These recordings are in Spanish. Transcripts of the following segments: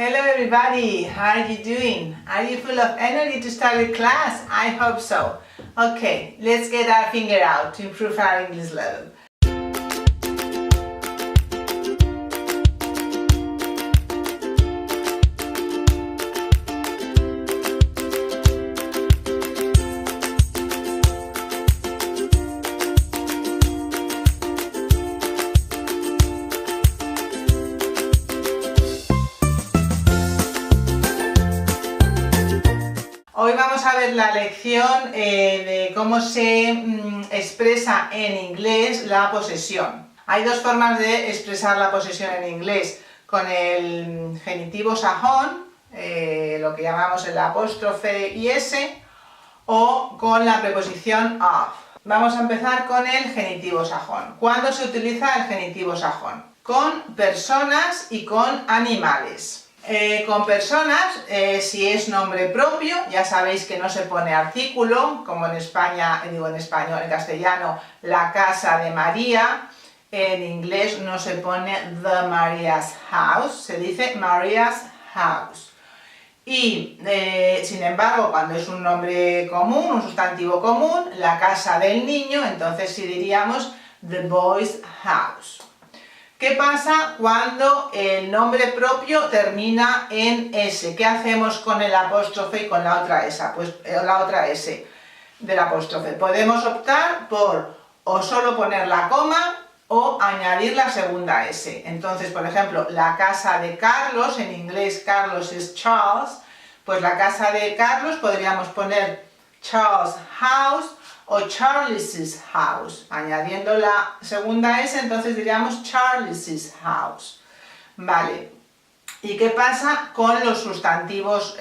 Hello everybody, how are you doing? Are you full of energy to start the class? I hope so. Okay, let's get our finger out to improve our English level. Hoy vamos a ver la lección de cómo se expresa en inglés la posesión. Hay dos formas de expresar la posesión en inglés, con el genitivo sajón, lo que llamamos el apóstrofe y s, o con la preposición of. Vamos a empezar con el genitivo sajón. ¿Cuándo se utiliza el genitivo sajón? Con personas y con animales. Con personas, si es nombre propio, ya sabéis que no se pone artículo, como en España, en castellano, la casa de María. En inglés no se pone the Maria's house, se dice Maria's house. Y, sin embargo, cuando es un nombre común, un sustantivo común, la casa del niño, entonces sí diríamos the boy's house. ¿Qué pasa cuando el nombre propio termina en S? ¿Qué hacemos con el apóstrofe y con la otra S? Pues la otra S del apóstrofe. Podemos optar por o solo poner la coma o añadir la segunda S. Entonces, por ejemplo, la casa de Carlos, en inglés Carlos es Charles, pues la casa de Carlos podríamos poner Charles' house o Charles's house. Añadiendo la segunda S, entonces diríamos Charles's house. Vale. ¿Y qué pasa con los sustantivos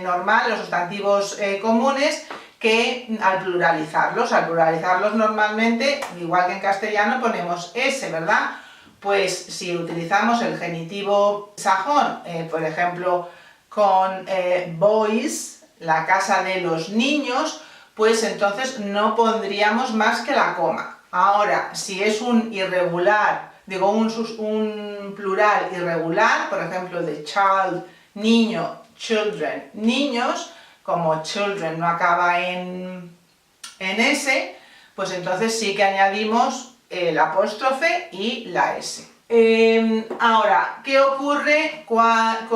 normales, los sustantivos comunes, que al pluralizarlos normalmente, igual que en castellano, ponemos S, ¿verdad? Pues si utilizamos el genitivo sajón, por ejemplo, con boys, la casa de los niños, pues entonces no pondríamos más que la coma. Ahora, si es un irregular, digo un plural irregular, por ejemplo, de child, niño, children, niños, como children no acaba en S, pues entonces sí que añadimos el apóstrofe y la S. Ahora, ¿qué ocurre con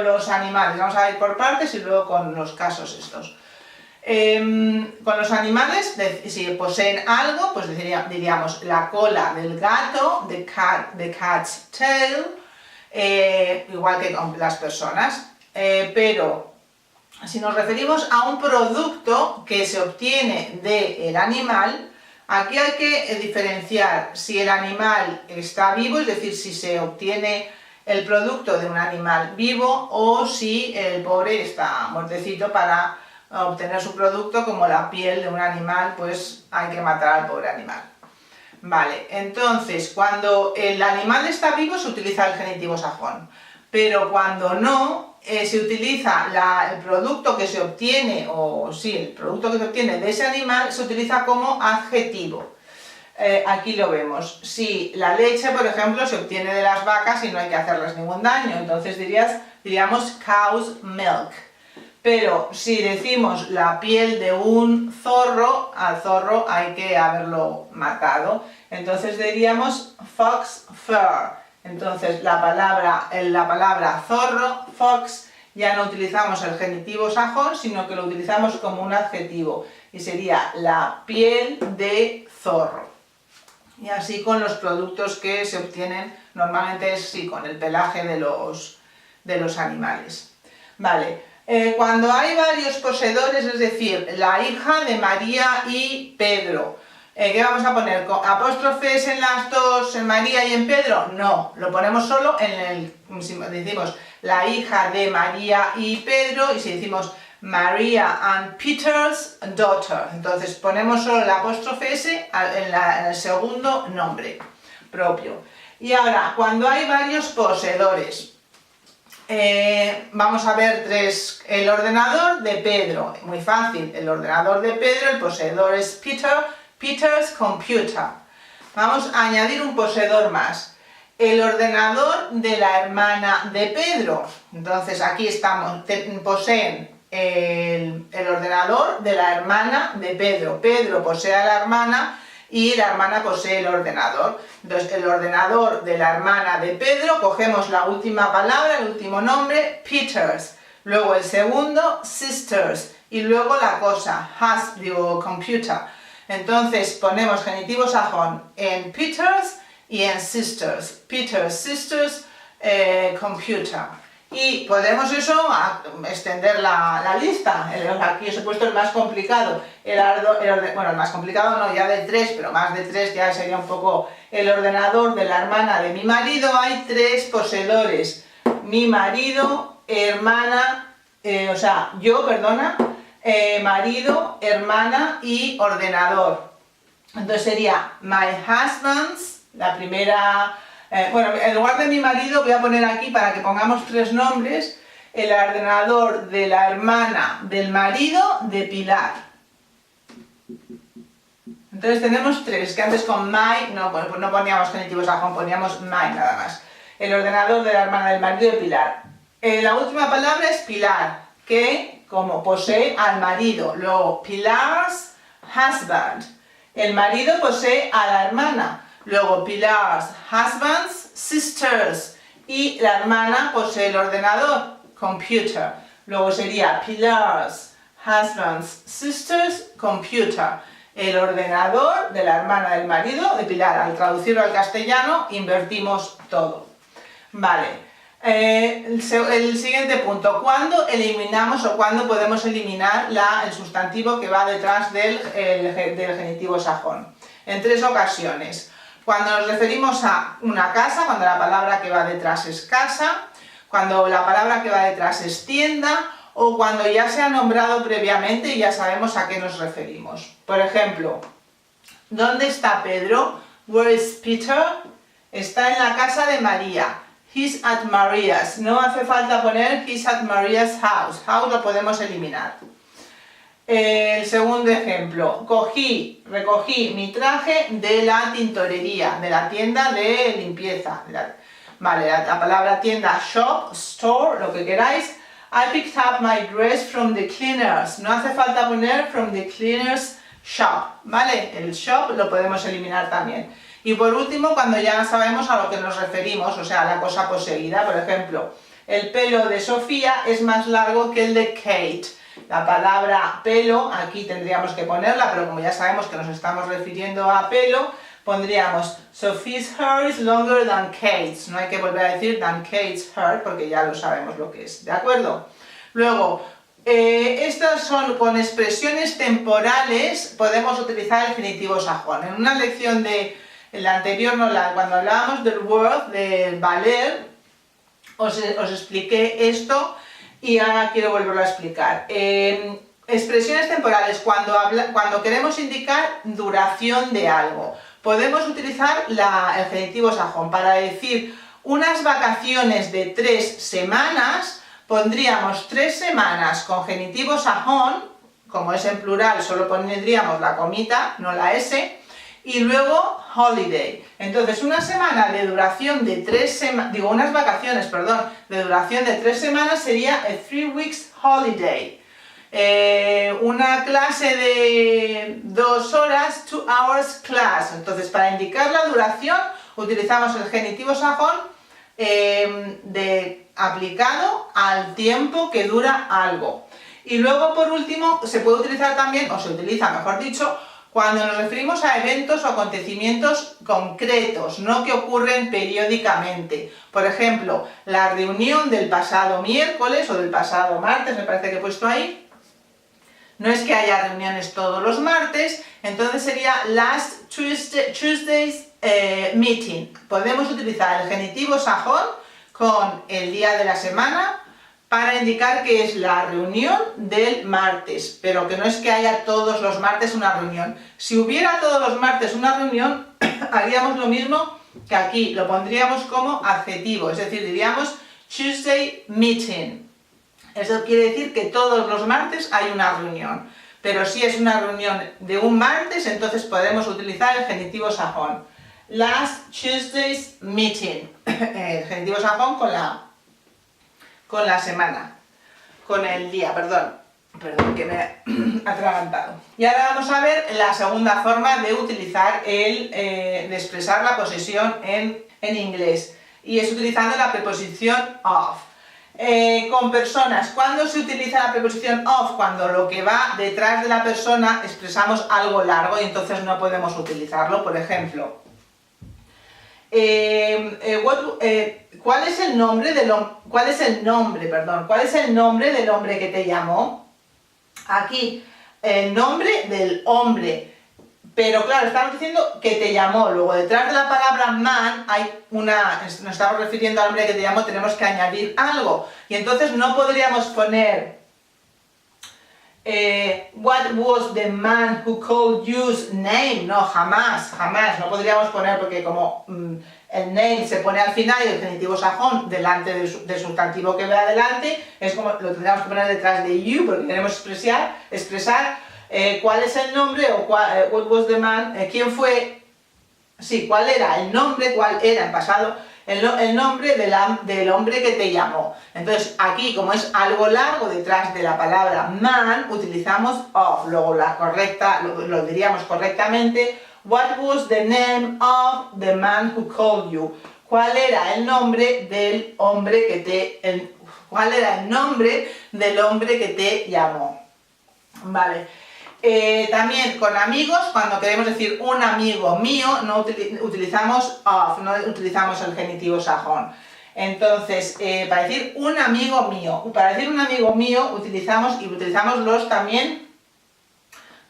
los animales? Vamos a ir por partes y luego con los casos estos. Con los animales, si poseen algo, pues diríamos la cola del gato, the cat's tail, igual que con las personas. Pero si nos referimos a un producto que se obtiene del animal, aquí hay que diferenciar si el animal está vivo, es decir, si se obtiene el producto de un animal vivo o si el pobre está muertecito. Para obtener su producto, como la piel de un animal, pues hay que matar al pobre animal. Vale, entonces cuando el animal está vivo se utiliza el genitivo sajón, pero cuando no, se utiliza el producto que se obtiene, el producto que se obtiene de ese animal se utiliza como adjetivo. Aquí lo vemos. Si la leche, por ejemplo, se obtiene de las vacas y no hay que hacerles ningún daño, entonces diríamos cow's milk. Pero si decimos la piel de un zorro, al zorro hay que haberlo matado, entonces diríamos fox fur. Entonces la palabra zorro, fox, ya no utilizamos el genitivo sajón, sino que lo utilizamos como un adjetivo y sería la piel de zorro. Y así con los productos que se obtienen, normalmente con el pelaje de los animales. Vale. Cuando hay varios poseedores, es decir, la hija de María y Pedro, ¿qué vamos a poner? ¿Apóstrofes en las dos, en María y en Pedro? No, lo ponemos solo si decimos la hija de María y Pedro, y si decimos Maria and Peter's daughter, entonces ponemos solo el apóstrofe S en el segundo nombre propio. Y ahora, cuando hay varios poseedores, vamos a ver tres. El ordenador de Pedro, muy fácil, el ordenador de Pedro, el poseedor es Peter, Peter's computer. Vamos a añadir un poseedor más. el ordenador de la hermana de Pedro. Entonces aquí estamos, poseen el ordenador de la hermana de Pedro. Pedro posee a la hermana y la hermana posee el ordenador. Entonces el ordenador de la hermana de Pedro, cogemos la última palabra, el último nombre, Peters. Luego el segundo, sisters. Y luego la cosa, computer. Entonces ponemos genitivo sajón en Peters y en sisters. Peters, sisters, computer. Y podemos eso extender la lista. Aquí os he puesto el más complicado. Bueno, el más complicado no, ya de 3, pero más de 3 ya sería un poco el ordenador de la hermana de mi marido. Hay 3 poseedores. Mi marido, hermana, marido, hermana y ordenador. Entonces sería my husband's, la primera... en lugar de mi marido voy a poner aquí, para que pongamos 3 nombres, el ordenador de la hermana del marido de Pilar. Entonces tenemos 3, que antes con my no poníamos genitivo sajón, poníamos my nada más. El ordenador de la hermana del marido de Pilar. La última palabra es Pilar, que como posee al marido. Luego Pilar's husband. El marido posee a la hermana. Luego Pilar's husband's sisters. Y la hermana posee el ordenador, computer. Luego sería Pilar's husband's sisters, computer. El ordenador de la hermana del marido de Pilar. Al traducirlo al castellano, invertimos todo. Vale. El siguiente punto, ¿cuándo eliminamos o cuándo podemos eliminar el sustantivo que va detrás del genitivo sajón? En 3 ocasiones. Cuando nos referimos a una casa, cuando la palabra que va detrás es casa, cuando la palabra que va detrás es tienda, o cuando ya se ha nombrado previamente y ya sabemos a qué nos referimos. Por ejemplo, ¿dónde está Pedro? Where is Peter? Está en la casa de María. He's at Maria's. No hace falta poner he's at Maria's house. House lo podemos eliminar. El segundo ejemplo. Recogí mi traje de la tintorería, de la tienda de limpieza. Vale, la palabra tienda, shop, store, lo que queráis. I picked up my dress from the cleaners. No hace falta poner from the cleaners shop. Vale, el shop lo podemos eliminar también. Y por último, cuando ya sabemos a lo que nos referimos, o sea, a la cosa poseída. Por ejemplo, el pelo de Sofía es más largo que el de Kate. La palabra pelo, aquí tendríamos que ponerla, pero como ya sabemos que nos estamos refiriendo a pelo, pondríamos Sophie's hair is longer than Kate's. No hay que volver a decir than Kate's hair, porque ya lo sabemos lo que es, ¿de acuerdo? Luego, estas son con expresiones temporales, podemos utilizar el genitivo sajón. En una lección en la anterior, cuando hablábamos del word, del valer, os expliqué esto y ahora quiero volverlo a explicar. Expresiones temporales, cuando queremos indicar duración de algo. Podemos utilizar el genitivo sajón. Para decir unas vacaciones de 3 semanas, pondríamos 3 semanas con genitivo sajón, como es en plural, solo pondríamos la comita, no la S, y luego holiday. Entonces una semana de duración de 3 semanas, unas vacaciones, perdón, de duración de 3 semanas sería a 3 weeks holiday. Una clase de 2 horas, 2 hours class. Entonces para indicar la duración utilizamos el genitivo sajón aplicado al tiempo que dura algo. Y luego por último se puede utilizar también, o se utiliza mejor dicho, cuando nos referimos a eventos o acontecimientos concretos, no que ocurren periódicamente. Por ejemplo, la reunión del pasado miércoles o del pasado martes, me parece que he puesto ahí. No es que haya reuniones todos los martes, entonces sería last Tuesday's meeting. Podemos utilizar el genitivo sajón con el día de la semana para indicar que es la reunión del martes, pero que no es que haya todos los martes una reunión. Si hubiera todos los martes una reunión, haríamos lo mismo que aquí, lo pondríamos como adjetivo, es decir, diríamos Tuesday meeting. Eso quiere decir que todos los martes hay una reunión, pero si es una reunión de un martes, entonces podemos utilizar el genitivo sajón. last Tuesday's meeting. El genitivo sajón con la semana, con el día, perdón que me he atragantado. Y ahora vamos a ver la segunda forma de utilizar de expresar la posesión en inglés, y es utilizando la preposición of. Con personas, ¿cuándo se utiliza la preposición of? Cuando lo que va detrás de la persona expresamos algo largo y entonces no podemos utilizarlo. Por ejemplo, ¿cuál es el nombre del hombre que te llamó? Aquí, el nombre del hombre. Pero claro, estamos diciendo que te llamó. Luego, detrás de la palabra man nos estamos refiriendo al hombre que te llamó, tenemos que añadir algo. Y entonces no podríamos poner what was the man who called you's name. No, jamás. No podríamos poner, porque como el name se pone al final y el genitivo sajón delante del sustantivo que ve adelante, es como lo tendríamos que poner detrás de you, porque queremos expresar cuál es el nombre, o what was the man, quién fue, sí, cuál era el nombre, cuál era en pasado el nombre del hombre que te llamó. Entonces aquí, como es algo largo detrás de la palabra man, utilizamos of. Luego lo diríamos correctamente: what was the name of the man who called you? ¿Cuál era el nombre del hombre que te llamó? Vale. También con amigos, cuando queremos decir un amigo mío, no utilizamos of, no utilizamos el genitivo sajón. Entonces, para decir un amigo mío, utilizamos los también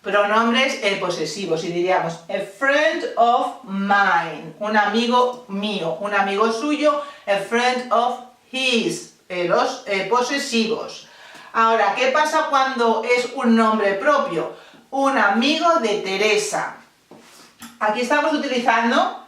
pronombres posesivos, y diríamos a friend of mine, un amigo mío, un amigo suyo, a friend of his, los posesivos. Ahora, ¿qué pasa cuando es un nombre propio? Un amigo de Teresa. Aquí estamos utilizando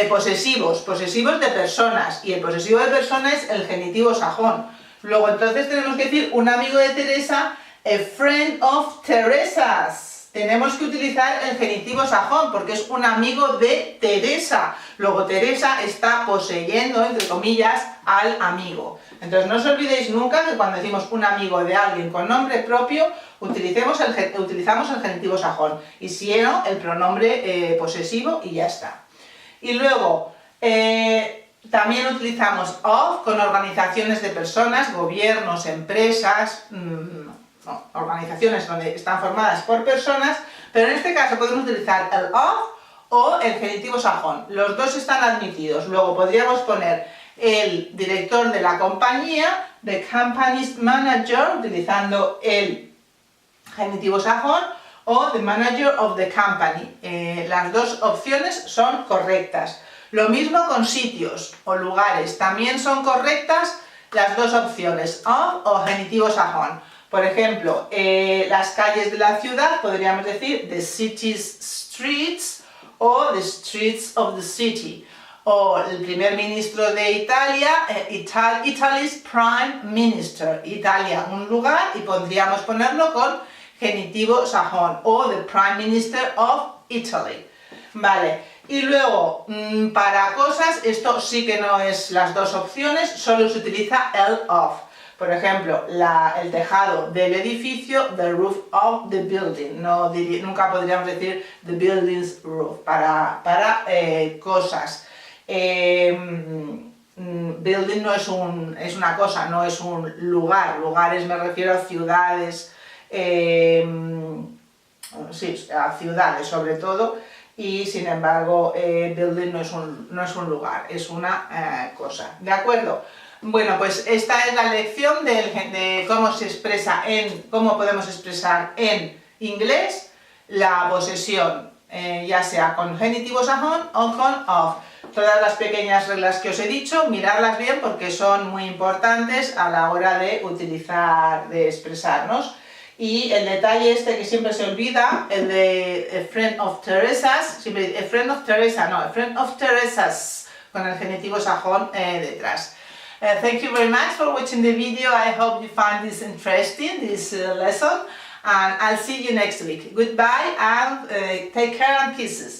posesivos de personas, y el posesivo de persona es el genitivo sajón. Luego entonces tenemos que decir un amigo de Teresa, a friend of Teresa's. Tenemos que utilizar el genitivo sajón porque es un amigo de Teresa. Luego Teresa está poseyendo, entre comillas, al amigo. Entonces no os olvidéis nunca que cuando decimos un amigo de alguien con nombre propio, utilizamos el genitivo sajón, y si no, el pronombre posesivo, y ya está. Y luego también utilizamos of con organizaciones de personas, gobiernos, empresas, organizaciones donde están formadas por personas, pero en este caso podemos utilizar el of o el genitivo sajón. Los dos están admitidos. Luego podríamos poner el director de la compañía, the company's manager, utilizando el genitivo sajón, o the manager of the company. Las dos opciones son correctas. Lo mismo con sitios o lugares, también son correctas las dos opciones, of o genitivo sajón. Por ejemplo, las calles de la ciudad, podríamos decir the city's streets o the streets of the city. O el primer ministro de Italia, Italy's prime minister. Italia, un lugar, y podríamos ponerlo con genitivo sajón, o the prime minister of Italy. Vale, y luego, para cosas, esto sí que no es las dos opciones, solo se utiliza el of. Por ejemplo, el tejado del edificio, the roof of the building. Nunca podríamos decir the building's roof para cosas. Building no es una cosa, no es un lugar. Lugares me refiero a ciudades, sí, a ciudades sobre todo, y sin embargo building no es un lugar, es una cosa. ¿De acuerdo? Bueno, pues esta es la lección de cómo cómo podemos expresar en inglés la posesión, ya sea con genitivo sajón o con of. Todas las pequeñas reglas que os he dicho, miradlas bien porque son muy importantes a la hora de expresarnos. Y el detalle este que siempre se olvida, el de a friend of Teresa's, siempre a friend of Teresa, no, a friend of Teresa's, con el genitivo sajón detrás. Thank you very much for watching the video. I hope you find this interesting, this lesson, and I'll see you next week. Goodbye and take care and kisses.